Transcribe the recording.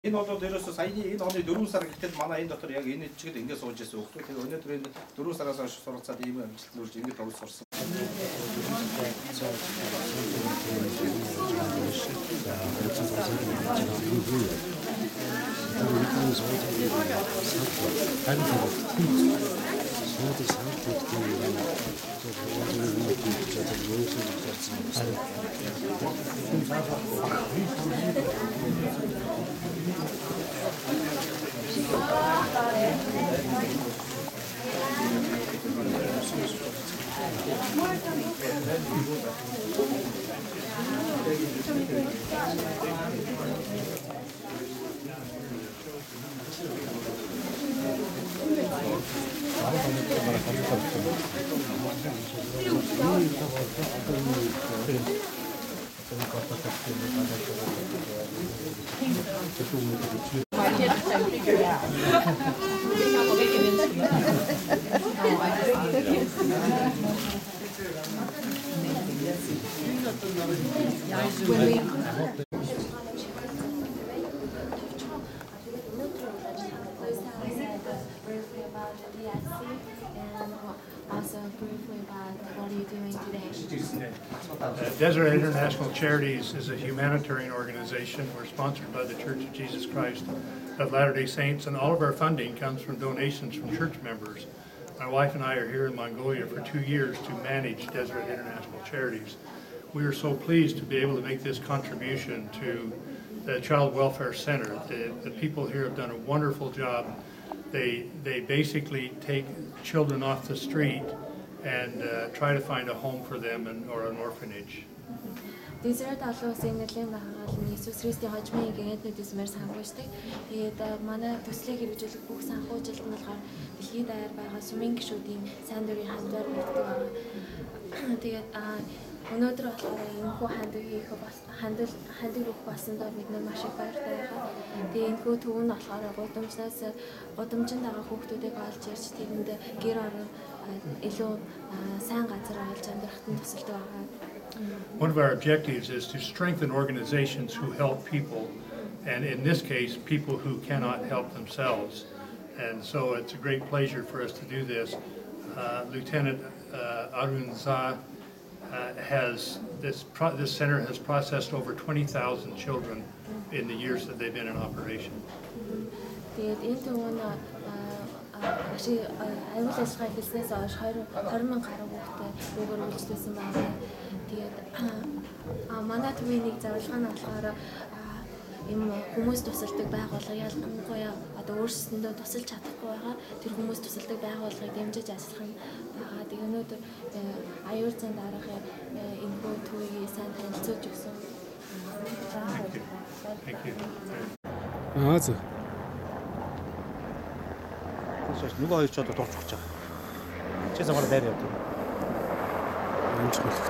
Энэ бол ерөөсөө саяны энэ оны 4 сар гэхэд манай энэ дотор яг энэ чиглэл ингээд сууж байсан хөлтөө. Тэгээ өнөөдөр энэ 4 сараас хойш суралцаад ийм амжилтлуулж ингээд орж сурсан. Deseret International Charities is a humanitarian organization. We're sponsored by the Church of Jesus Christ of Latter-day Saints, and all of our funding comes from donations from church members. My wife and I are here in Mongolia for 2 years to manage Deseret International Charities. We are so pleased to be able to make this contribution to the Child Welfare Center. The people here have done a wonderful job. They basically take children off the street and try to find a home for them or an orphanage. Deseret алуусын нэлийн байгууллага Иесус Христийн хожмын гэнэтнүүдээс мэр санхүүждэг. Тэгээд манай төслийг хэрэгжүүлэх бүх санхүүжилт нь болохоор дэлхийд даяар байгаа сүмийн гишүүдийн сайн дурын хамтаар нэгддэг байна. Тэгээд өнөөдөр болохоор энэхүү хандив өгөх болсондоо бид нар маш их баяртай байгаа. Тэгээд энэхүү төв нь болохоор гудамжинд байгаа хүүхдүүдийг олж ирж тэрэнд гэр орон илүү сайн газар олж амьдрахад нь тусалдаг байгаа. One of our objectives is to strengthen organizations who help people, and in this case, people who cannot help themselves. And so it's a great pleasure for us to do this. Lieutenant Arun Za this center has processed over 20,000 children in the years that they've been in operation. аюул ажиллагаа эхэлснээс хойш 20 мянган гаруй хүүхдээ өгөр үйлчлүүлсэн байна. Тэгээд манай төвийн нэг зорилго нь болохоор юм хүмүүс тусалдаг байгууллага ялангуяа одоо өөрсдөндөө тусалж чадахгүй байгаа тэр хүмүүс тусалдаг байгууллагыг дэмжиж ажиллах нь байгаа. Тэгээд өнөөдөр аюул зан дараахын энэхүү төвийг сайн танилцуулж өгсөн. За. Нөгөө хоёр ч одоо дурч өгч байгаа. Чи замаар байр явдаг. Амжилт.